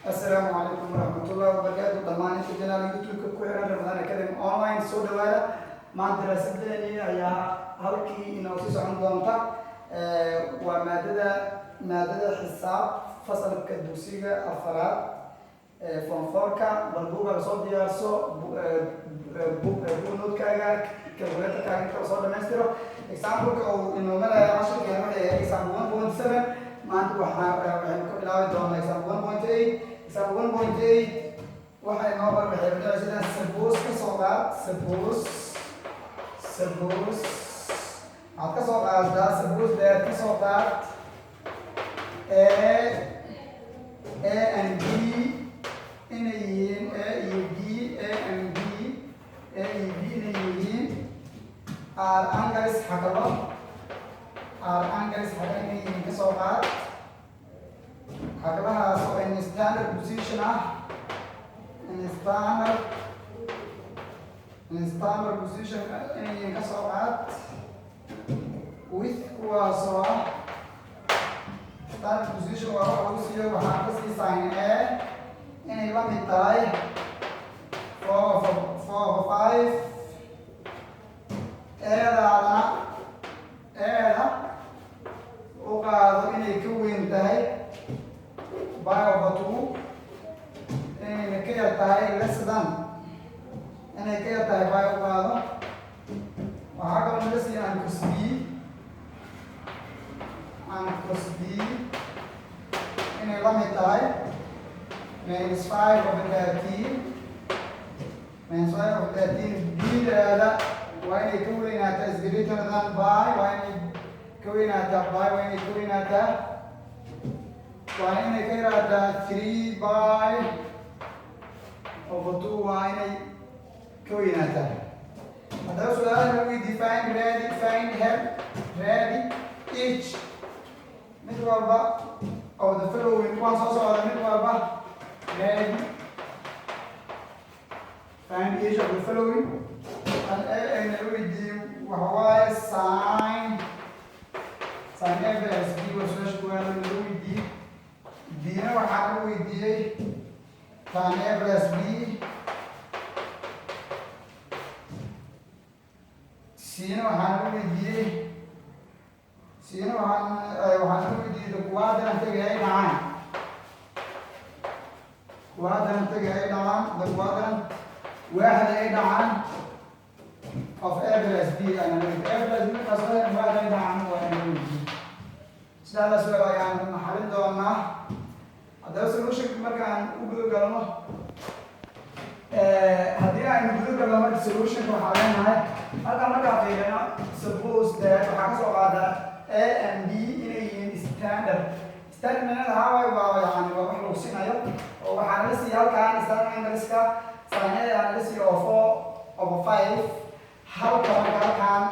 السلام عليكم ورحمة الله وبركاته. ضمان في جنال يوتيوب كويران رمضان أكاديمي أونلاين سو دوالا مع دراستنا يا هلكي إنه تسعون دونتا ومادة حساب فصل كدوسية أفراد فونفوركا بالبوغا صوت ديارسو بونوت كاغا كالكوليتر كاغا كالصوت دمسترو example أو إنه ملا 10 كلمة example 1.7 ما أنت وحنا كبلاوي دونا example 1.8 example 1.8 waxay noo waxay bixinaysaa suppose ka soo qaad suppose aad ka soo qaaddaa suppose that ka soo qaad a and b inay yihiin a iyo b and b inay yihiin r angles xagalo inay yihiin ka soo qaad xagalahaas oo in standard position ah in standard position inay ka soo qaad with kuwaasoo ah standard position waa waxa lagu siiyo waxaa ka sii sign a inay la mid tahay 4/5 eeda u qaado inay ka weyn tahay by/2 inayna ka yar tahay less than inay ka yar tahay by u qaado waxaa kaloo naga siiya aan cos b inay la mid tahay -5/13 b-daada waa inay ka weynaataa is greater than by waa inay ka weynaataa by waa inay ka weynaataa waa inay ka yaraataa 3/2 waa inay ka weynaataa haddaba su-aalaha we define ready find help ready each mid walba of the following kuwaan soo socda mid walba ready find each of the following and ayna weydiiyo waxa waaye sin a plus b waa su-aasha kuwaada laga weydiiyey bina waxaa lagu weydiiyey tan a plus b cna waxaa lagu weydiiyey the quadrant ay dhacaan the quadrant waaxda ay dhacaan of a plus b a plus b qasada waaxda ay dhacaan waa inay weydiiyey sidaas ayaan xalin doonaa haddaba solution markaan u guda galno haddii aynu guda galno marka solutionka waxaa leenahay halkaan markaa fiirino suppose that waxaa ka soo qaadaa a and b inay yihiin standard minada haway waa yani waa wax lagu siinayo oo waxaa naga siiya halkaan standard angleska saanada naga siiya oo 4/5 halka marka halkaan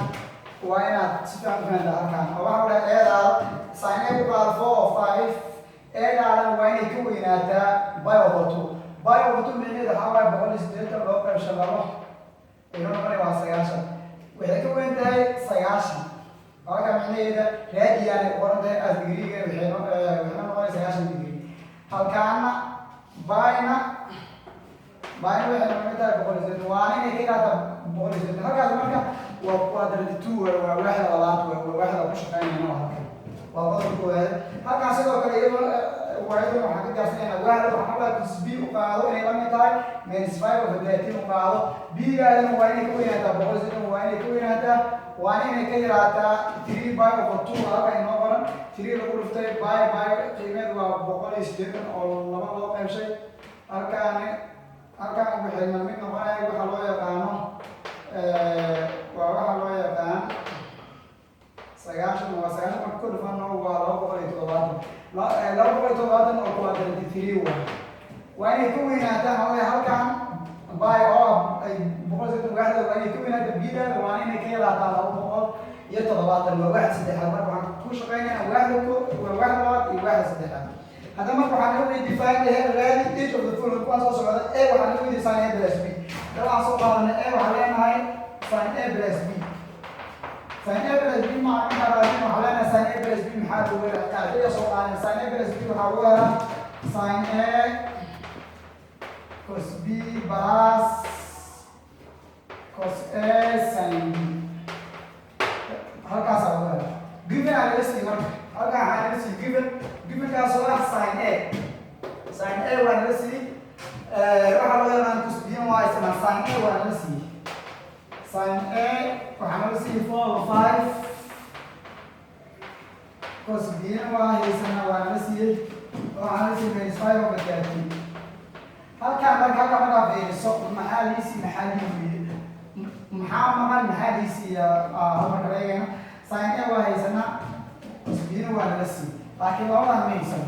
waa inaad si fiican u fahantaa halkaan oo waxa wada eedaada saanada ku qaada 4/5 eedaadan waa inay ka weynaataa by/2 micnaheeda waxaa waaye 180 loo qaybsho labo inoo noqonaya waa 9 waxay ka weyn tahay 9 halka micnaheeda raadiyaana qoran tahay as degreega waxay noqonaysaa 9 degree halkaana byna waxay noqon tahay 180 waa inay ka yaraataa 180 halkaas marka waa quadrant 2 waa waaxda labaad waa waaxda ku shaqeynayna halkan waa qodobka koowaad halkaan sidoo kale iyadoo waaxda waxaan ka gaarsiinaynaa waaxda waxaa la cos b u qaado inay la mid tahay -5/13 u qaado b-gaadana waa inay ka weynaataa 180 waa inay ka weynaataa waa inay ka yaraataa 3/2 halka inoo qoran 3 lagu dhuftay by qiimeed waa 180 oo laba loo qaybshay halkaan waxay mid noqonaya waxa loo yaqaano waa waxa loo yaqaan 9 waa 9 marka ku dhufano waa 270 oo quadrant 3 waa inay ka weynaataan halkaan by oo ay 180 waaxda waa inay ka weynaataa b-daada waa inay ka yaraataa 270 waa waaxda saddexaad marka waxaan ku shaqeynaynaa waaxda labaad iyo waaxda saddexaad haddaba marka waxaan lagu define ready each of the following kuwaan soo socda a waxaan lagu weydiiyey sin a plus b haddaba aan soo qaadanay a waxaan leenahay sin a plus b sin a plus b waxaa leenahay sin a plus b maxaa lagu helaa soo qaadanay sin a plus b waxaa lagu helaa sin a cos b plus cos a sin b halkaas aa wada given aa laga sii marka halkaa waxaa laga sii givenkaas oo ah sin a waa laga sii waxaa loo yaqaan cos b waa isna sin a waa laga sii sin a waxaa laga sii 4/5 cos b waa haysana waa laga siiyey waxaa laga sii -5/30 halkaan markaa fiiriso maxaa liisi maxaa liisi maxaa maqan maxaa liisi halka eegayna sin a waa haysana cos b waa laga sii laakiin labadan ma haysan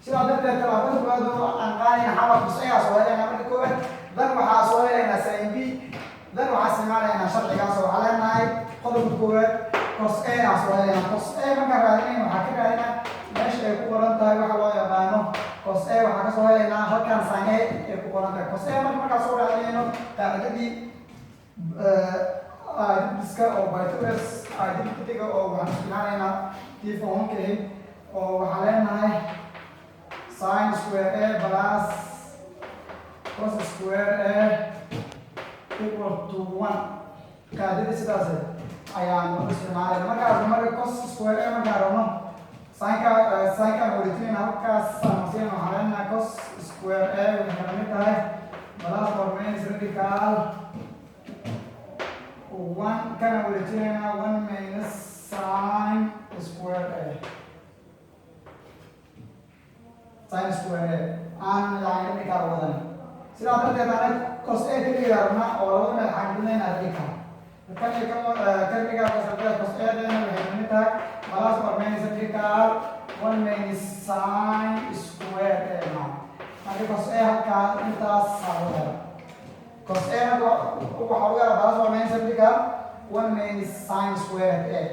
sidaa darteed talaabada koowaad oo aan qaadayna xawal cos a soo helayna marka koowaad dan waxaa soo helaynaa sin b dan waxaa isticmaalaynaa sharcigaas oo waxaa leenahay qodobka koowaad cos a aa soo helaynaa cos a markaan raadinayna waxaa ka raadinaa meesha ay ku qoran tahay waxa loo yaqaano cos a waxaa ka soo helaynaa halkaan sin a ay ku qoran tahay cos a markaa soo raadinayno qaacidadii identiska oo Pythagoras identityga oo waxaan isticmaalaynaa tii foomka ahayd oo waxaa leenahay sin square a plus cos square a equal to 1 qaacidadii sidaas ayaan isticmaalayna marka cos square a markaan rabno sinka original halkaas samaysan waxaa leenahay cos square a waxay la mid tahay plus or minus radical 1 kana original 1 minus sin square a sin square a aan yani radical wadan sidaa darteed aan cos a keliya rabnaa oo labada meel xaqiiqinayna radical kan radical cos a dana waxay la mid tahay plus or minus radical 1 minus sin square a marka cos a halkaa intaas saawada cos a waxa ugu yara plus or minus radical 1 minus sin square a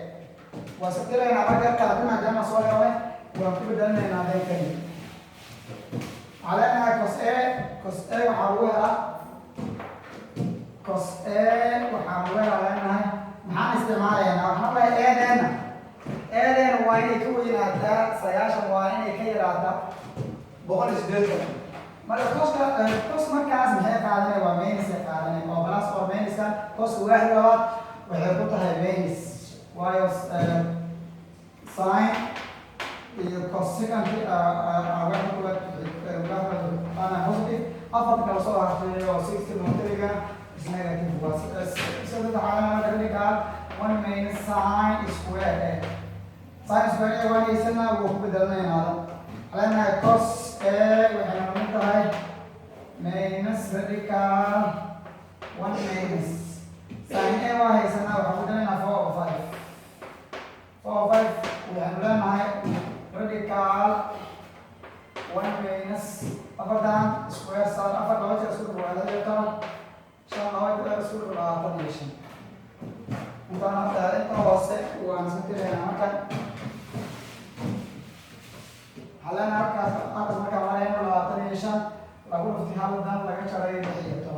waa sabtilayna marka qaadina maadaama soo helay waan ku bedelinaynaa dalkani علينا cos a waxaa lagu helaa cos a waxaa lagu helaa leenahay maxaan isticmaalaynaa waxaan leeyahay eedeena waa inay ka weynaataa 9 waa inay ka yaraataa 180 marka cos markaas maxay qaadanay waa minus ay qaadanay oo plus or minuska coska waaxid labaad waxay ku tahay minus waayo sin iyo cos second waaxid kuwaad ana positive afar kala soo hartay oo 60 notariga is negative was sida waxaa radical 1 minus sin square a sin square a waa isna wuu ku bedelnaynaa alana cos a waxay la mid tahay minus radical 1 minus sin a waa haysana waxaa ku bedelnaynaa 4/5 waxaan leenahay radical 1 minus afartan square sar afar laba jeer isku dhawaada iyo toban shan laba jeer isku dhawaada iyo shan inta hoose waan iska tiraynaa marka halana halkaas marka marayno 25 lagu dhufti haldan laga jaray 16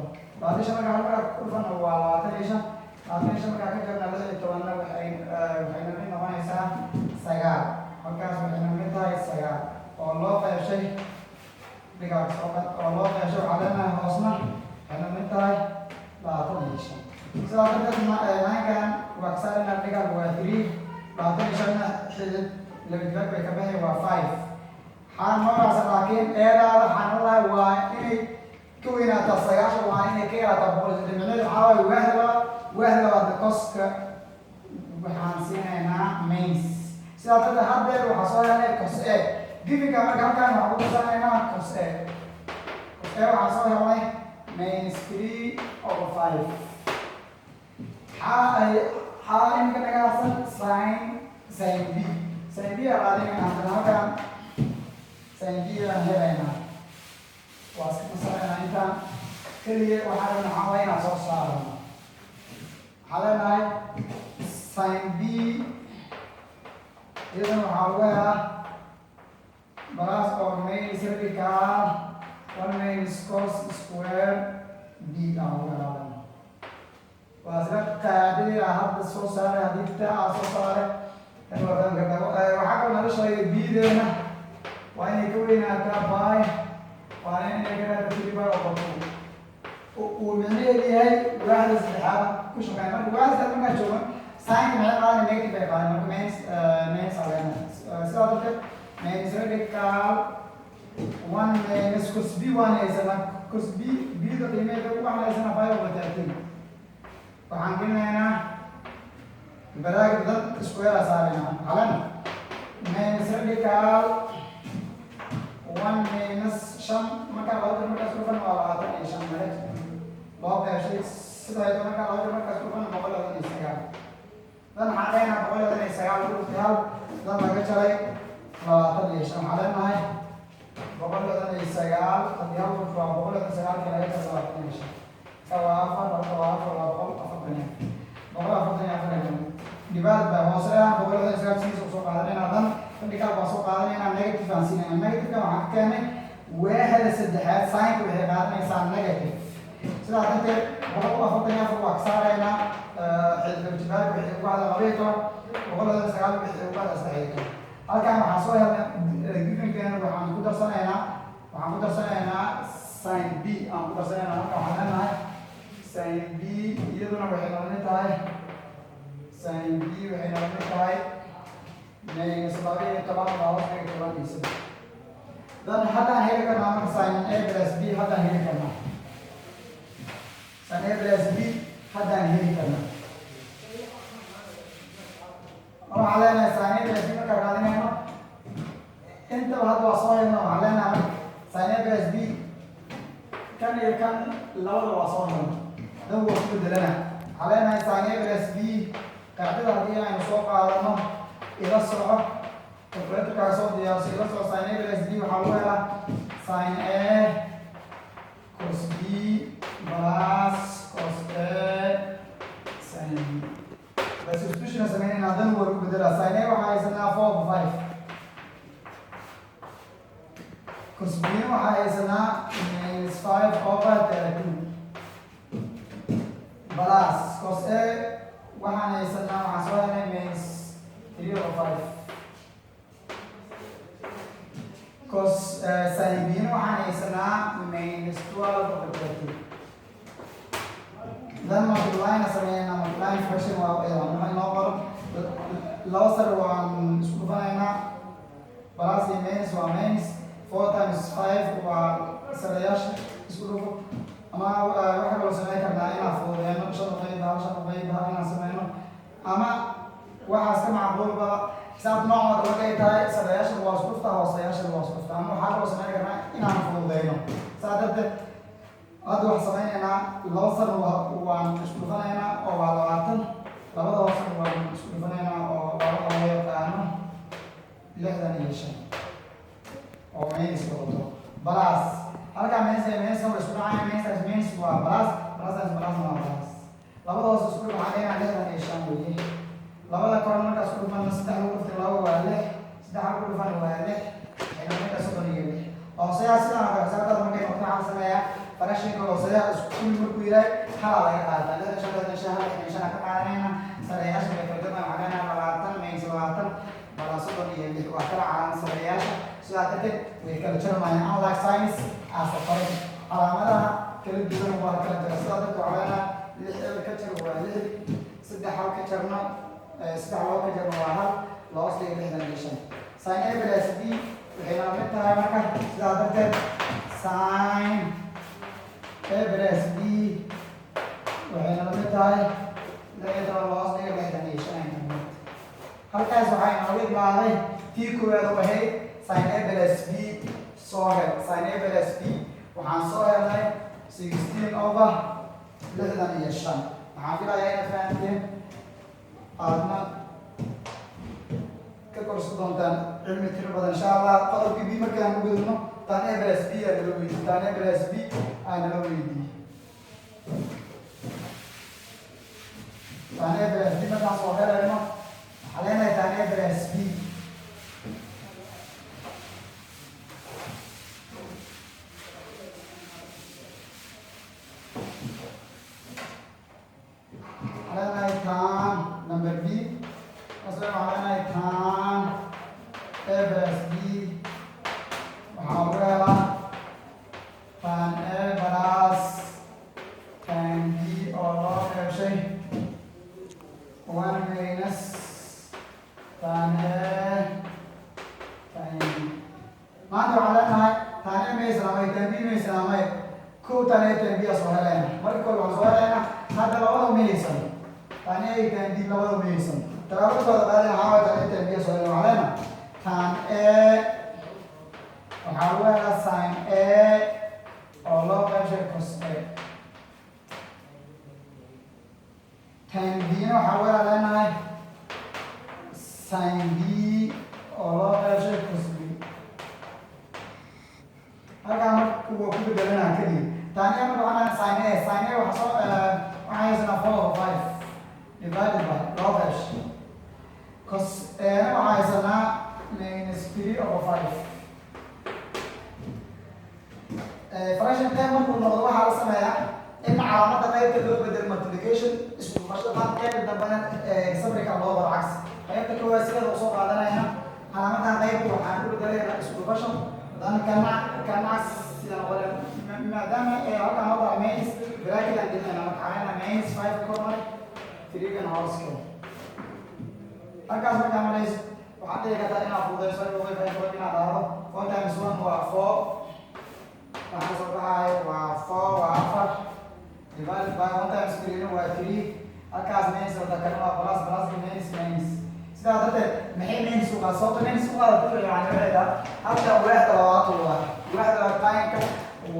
25 marka halka ku dhufano waa 25 marka ka jarna 16 waxay noqonaysaa 9 halkaas waxay noqon tahay 9 oo loo qaybshay dhigaag soqad oo loo qaybshay waxaa leenahay hoosna waxay noqon tahay 25 sidaa darteed maankan waa ka saarayna dhigaag waa 3 25na xidid labadibaag bay ka baxay waa 5 xaan noocaas laakiin eedaada waxaan lahay waa inay ka weynaataa 9 waa inay ka yaraataa 100 dhimicneed waxaa waaye waaxda labaad coska waxaan siinaynaa mains sidaa darteed haddeer waxaa soo helay cos a gifinka marka halkaan waxaa ku dasanaynaa cos a waxaa soo helay minus 3/5 xaa imika naga harsan sin b aa qaadinaynaa hadana halkaan sin b aan helaynaa waa iska masalaynaa intaan keliya waxaa rabna waxaa waa inaan soo saarano waxaa leenahay sin b iyadana waxaa lagu helaa plus or minus radical 1 minus cos square b aan lagu helaa waa isla qaacidadii hadda soo saaray haddii taa soo saaray tan waa fahmi kartaa waxaa kaloo nala sheegay b-deena waa inay ka weynaataa by waa inay ka yaraataa 3/2 ومعنيه هي واحد استحالة كل شيء كمان واحد استحالة ما تشوفه ساين كمان قال نيجاتيف بقى ما كمان مينس علينا سؤال ده مينس راديكال 1 مينس كوس بي 1 يسمى كوس بي ده قيمة ده 1 يسمى 5/30 وعندنا هنا براك ده سكوير أسابنا علنا مينس راديكال 1 مينس شم مكان لو ترمي كسرفن ولا هذا شم ملك لو بيشيل سيدا itu مكان لو ترمي كسرفن بقول هذا نسيان dan علينا بقول هذا نسيان لو تهال dan لقى شلي لا هذا شم علنا هاي بقول هذا نسيان تهال بقول هذا نسيان كلا يكسر نسيان كوافر بقول أفضلني بقول أفضلني dibal bahwa saya boleh saya sih sok ada nadan ketika masuk kalian yang negatif ansih yang negatif kan haknya واحد السدحات ساين كله قاعد إنسان نيجاتيف سلا أنت بقول أفضل يا فوق أكثر هنا حد الجبال بيحتاج واحد غريقة بقول هذا سجال بيحتاج واحد استحيته هل كان محصول هذا جيفن كان وحنا نقدر سنة هنا وحنا نقدر سنة هنا ساين بي أو نقدر سنة هنا كمان هاي ساين بي يدنا بحنا نتاعي ساين بي بحنا نتاعي من سببه طبعا بعض كمان يسمى dan hata here करना sin a plus b hata here करना sin a plus b hata here करना और علينا sin a plus b में करना देना है ना انت بعد وصايا انه علينا sin a plus b كان لو وصايا ده هو كل لنا علينا sin a plus b قاعده هذه يعني سوق على الى السرعه الكالكوليتر كاسو دي او سيلس او ساين اي بلس بي وحولها ساين اي كوس بي بلس كوس اي ساين بي بس سبستيوشن اسمين نادن ورق بدلا ساين اي وحايزنا 4 ب 5 كوس بي وحايزنا minus 5 over 32 بلس كوس اي وحايزنا وحاسوها minus 3 over 5 cos sin b waxaan haysanaa minus 12 over 30 dan multiplying sameeynaa multiplying fraction waa waxay noo qoran laba sar waan isku dhufanaynaa plus iyo minus waa minus 4 times 5 waa sarayaasha isku dhufo ama waxa kaloo sameyn karnaa inaan fududeeno shan qayb inaan sameyno ama waxaas ka macquulba حساب نوع الرجاء تاعي سرياش الواسطة أو سرياش الواسطة أما حاجة وسمعنا كنا إن عم فوضينا ساعدت أدو حسابين أنا لوصل وعن مشكلة هنا أو على عطل لبدا وصل وعن مشكلة هنا أو على الله تعالى لحظة نيشان أو مينس كوتو بلاس هل كان مينس هو مشكلة عين مينس وبلاس بلاس ما بلاس لبدا وصل مشكلة علينا لحظة نيشان ويه labada korona ka isku dhufan saddex lagu dhufto laba waa lix saddex lagu dhufan waa lix ayna ka soddon iyo lix hooseyaa sidaa xisaabtada markay noqoto waxaa sameeyaa farashinka hooseyaa isku markuu yahay hala laga qaadaa lixdan shan lixdan shan hal lixdan shan ka qaadanayna sareeyaasha bay kala gadaan waxaa leenahay labaatan minus labaatan balaa soddon iyo lix waa kala calaamad sareeyaasha sidaa darteed way kala jarmayaan unlike science aasa qoray calaamadaha kala duwan waa kala jira sidaa darteed waxaa leenahay lix ka jar waa lix saddex hal ka jarna سبع لو كجر واحد لو أصلي لحدا نيشان ساين A بلس B وحنا متى مركز زادت ساين A بلس B وحنا متى لقيت لو أصلي لحدا نيشان هل كاس وحين أولي بعضي تيكو يا وهي ساين A بلس B صاغر ساين A بلس B وحن صاغر لي 16 over لحدا نيشان عارفين علينا فهمتين أنا كقرص دونتان علم كتير بدن إن شاء الله قدر كبير مكان مقدمه تاني بلس بي أنا لو يدي تاني بلس بي أنا لو يدي تاني بلس بي مكان صغير لنا علينا تاني بلس بي علينا تان نمبر بي مثلا علينا تان A بلس بي وحاولها تان A بلس meesanaamay tan b meesanaamay kow tan a tan b soo helayna marka koowaad waxaan soo helaynaa hadda labada meesano tan a tan b labada meesano talaabadooda qaadana waxaa waaye tan a tan b soo helayna waxaa leenahay tan a waxaa lagu helaa sin a oo loo qaybshay cos a tan b-na waxaa lagu helaa leenahay sin b oo loo qaybshay cos b halkaa marka waa ku bedelanaa kadib taaniya marka waxaan sin a waxaa waxaan haysanaa 4/5 divided by loo qaybshay cos a-na waxaa haysanaa -3/5 fraction term markuu noqdo waxaa la sameeyaa in calaamada qaybta loo bedelo multiplication isku dhufashada qaybta dambena sabrika loo baro cagsi qaybta koowaad sideeda usoo qaadanayna calaamadan qaybta waxaan u bedelaynaa isku dhufasho dan kan sida wala maadaama halkan wada minus bracket aan dhigayna marka aan -5 corner 3 kan hoos ka halkaas marka marayso waxaad dhici kartaa inaad fududeyso oo way fahmi inaad dhahdo 4 times 1 waa 4 waxaa soo baxaya waa 4 waa 4 divided by 1 times 3 waa 3 halkaas minus wada kan waa plus minus sidaa darteed maxay minus u qaad sababta minus u qaad dadka yani waxayda halka waaxda labaad waaxda taanka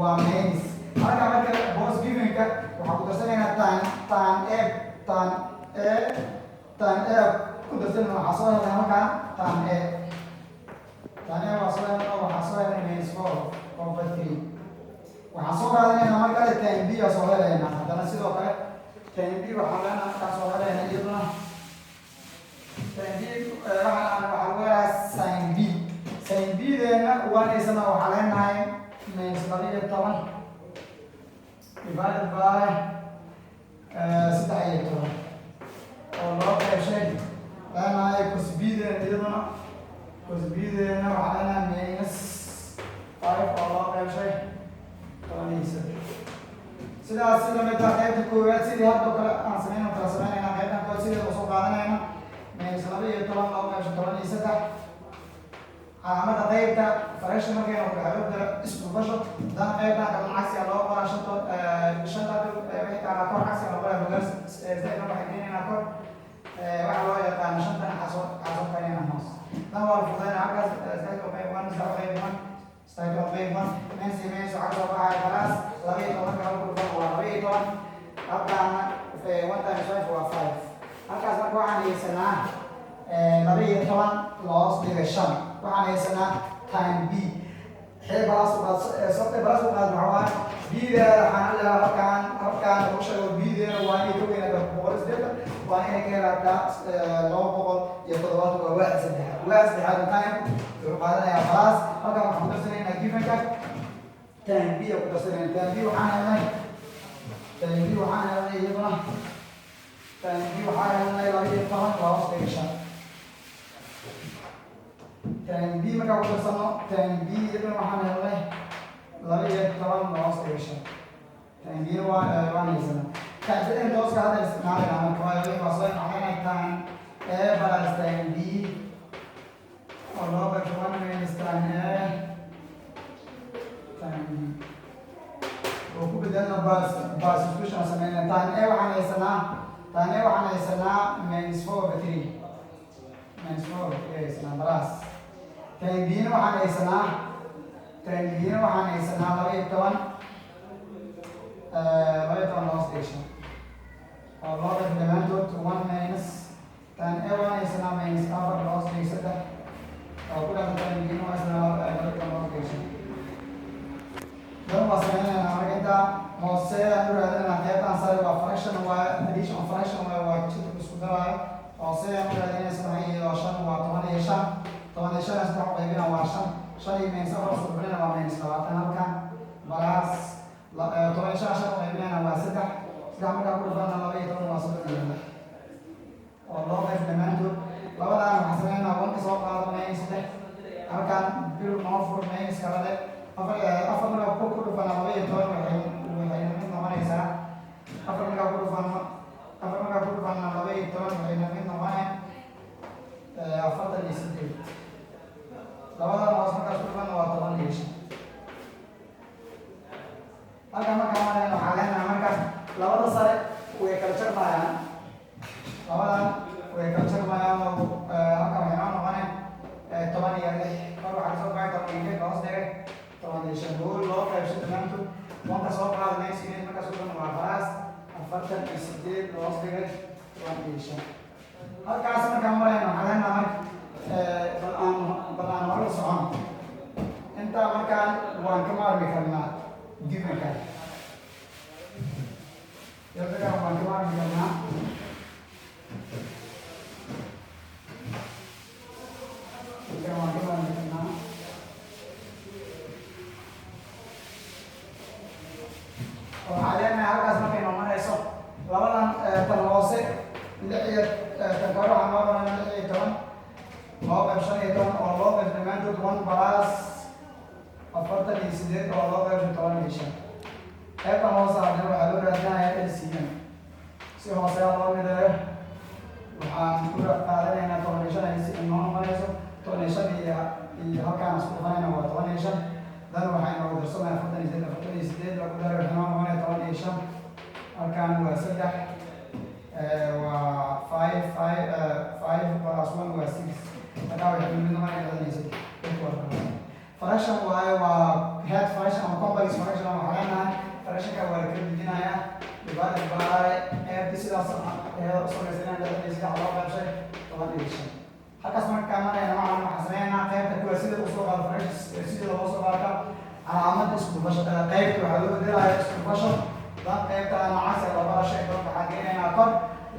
waa minus halka marka boss given-ka waxaa ku darsanaynaa tan a ku darsanayna waxaa soo helay halkan tan a waa soo helay waxaa soo helay -4/3 waxaan soo qaadanaynaa mar kale tan b aa soo helaynaa haddana sidoo kale tan b waxaan leenahay markaa soo helayna iyaduna tan b waxaa lagu helaa sin b sin b deena waaneysana waxaa leenahay -12 divided by 13 oo loo qaybshay leenahay cos b deena iyaduna cos b deena waxaa leenahay -5 oo loo qaybshay sidaas sida mid ah qaybta koowaad sidii hadda kale aan sameeyno kala sameynayna qaybtan koowaad sidii usoo qaadanayna -12 loo qaybshay 13 calaamada qaybta fraction markayna ku dhexdo isku dhufasho dan qaybtan kale cagsi loo qoraa shanta wixii kala kor cagsi loo qoraa hogaas isdayna waxay keenayna kor waxa loo yaqaan shantan xaso keenayna hoos dan waa fududayna halkaas isdayna qayb 1 qayb 1 Side of big one, men's عشرة واحد خلاص، لغاية ما نرجع نقول فوق لغاية ما أبدأ 1 times 5 هو 5. هكذا نقول عن سنة لغاية طبعا loss division، وعن سنة time b. حين بلاس صوت بلاس وقاد معوان b ده حنا هكان وشة b ده واني توقي نبغى بورس ده واني كده أبدأ لو بقول يفضلات واحد سدها time وقادنا يا خلاص هكذا محمود سنين given كك tan b oo ku darsanayna tan b waxaan helnay iyaduna tan b waxaan helnay 12 loos division tan b markaa ku darsano tan b iyaduna waxaan helnay 12 loos division tan b waan haysana tan sideen looska hadda isticmaalayna marka waa soo noqonay tan a plus tan b oo loo qaybsho 1 minus tan a وكو بدلنا باس سبيشن سمينا تان ايه waxaan haysanaa -4/3 -4 بلاس tan b waxaan haysanaa 12 loss station oo loo qeyb dhamaantood 1 minus tan a waxaan haysanaa -4 loss station oo ku dhaqan tan b waxaan haysanaa 12 loss station dan wasayna marka hoose aan raadinaa qaybtan sare waa fraction waa addition fraction waa jidka isku daray hoose aan raadinaa sameeyay 5 waa 15 saddex qaybina waa 5 iyo minus 4 qaybina waa minus 20 halkan balaas 15 qaybina waa 3 saddex marka ku dhufana 12 waa 3 oo loo qayb dhamaantood labadan waxaan sameeynaa wanka soo qaado minus 3 halkan bil noofur minus kala leh afar markaa ku dhufana 12 waxay mid noqonaysaa afar markaa ku dhufana 12 waxay mid noqonayaan 48 labadan hoos markaas ku dhufana waa 15 halka markaa marayna waxaa leenahay markaas labada sare way kala jarmayaan labadan way kala jarmayaan oo halka waxay noo noqoneen 16 kor waxaa soo baxay 16 hoos dhigay 16 gool loo qaybshay dhammaantood wanka soo qaadanaysiin markaas u dhan waa faraas 48 hoos dhigay 16 halkaas markaa marayna waxaa leenahay bal aan hore socon intaa markaan waan ka maarmi karnaa givenka yaddakaan waan ka maarmi karnaa waan ka maarmi karnaa waxaa leenahay halkaas markay noo marayso labadan tan hoose 6 tan kore waxaa noo baran 16 loo qayb 15 oo loo qayb dhammaantood 1 plus 48 oo loo qayb 15 qaybtan hoose haddana waxaa loo raadinayaa LCM si hoose loo mideeyo waxaan ku qaadanaynaa 15 ay noo noqonayso 15 iyo halkaan isku dhufanayna waa 15 dan waxay noogu darsanaya 48 lagu daro waxay noo noqonaya 15 halkaan waa 3 waa 5 plus 1 waa 6 markaa waxay mid noqonaya 16 fraction waaye waa head fraction ama complex fraction waxaa leenahay fractionka waa la kala dejinayaa divided by qaybtii sidaas u samaysanayaan 16 loo qaybshay 15 halkaas markaa marayna waxaan sameynaa qaybta kuwa sida usoo qaado fraction sida loo soo qaado calaamada isku dhufasho qaybta waxaa loo bedelayaa isku dhufasho dan qaybta noocaas loo barashay waxaan geynaynaa kor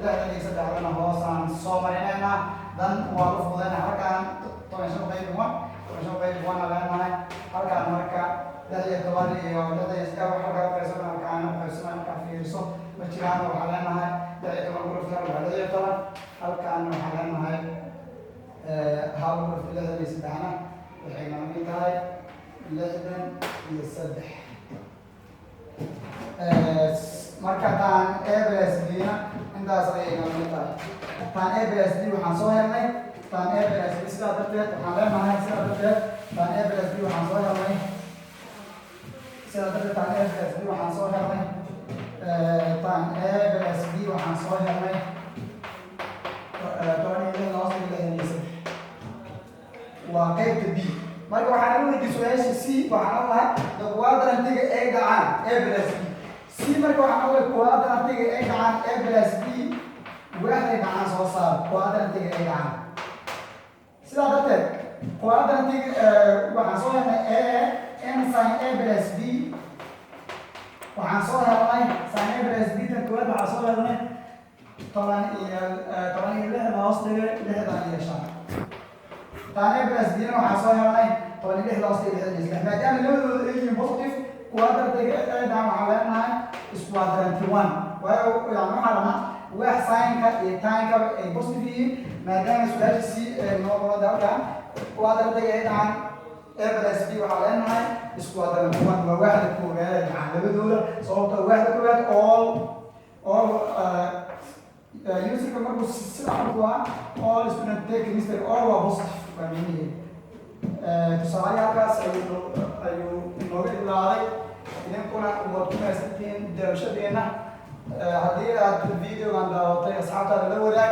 63 hoosaan soo marinaynaa dan waa la fududaynaa halkaan 15 qayb 1 qayb 1 leenahay halkaan marka 16 iyo 16 halkaa qaybsan halkaan qaybsan markaa fiiriso ma jiraan waxaa leenahay 16 gurufka waa 16 halkaan waxaa leenahay hal guruf 63 waxay nala mid tahay 63 marka taan ABSD-na intaas ayay nala mid tahay taan ABSD waxaan soo helnay taan ABSD sidaa darteed waxaan leenahay sidaa darteed taan ABSD waxaan soo helnay sidaa darteed taan ABSD waxaan soo helnay taan ABSD waxaan soo helnay 16 waa qaybta B marka waxaan la weydiiyay su'aasha C waxaan lahaa quadrantiga A gacan A plus B C marka waxaan lahaa quadrantiga A gacan A plus B waxay gacan soo saar quadrantiga A gacan sidaa darteed quadrantiga waxaan soo helnay A n sin A plus B waxaan soo helnay sin A plus B tan koowaad waxaan soo helnay 16 hoos dhigay 65 ثاني بس دينا وحصل هاي طبعا اللي احنا اصلي اللي احنا كان له اي بوزيتيف كوادر تيجي دعم علينا سكوادرنت 1 ويعني حرمه واحد ساين كاين كا بوزيتيف ما دام سؤال سي نو ده كان كوادر تيجي دعم اي بلس بي وحالنا سكوادرنت 1 وواحد كوبات يعني بدول صوت واحد كوبات all يوسف كمان بس سلامه all student take Mr. all positive فاهمين تصاري هكاس أيو نوعي اللاعي إذا كنا وقتنا ستين درجة بينا هذه الفيديو عند أصحابنا الأولى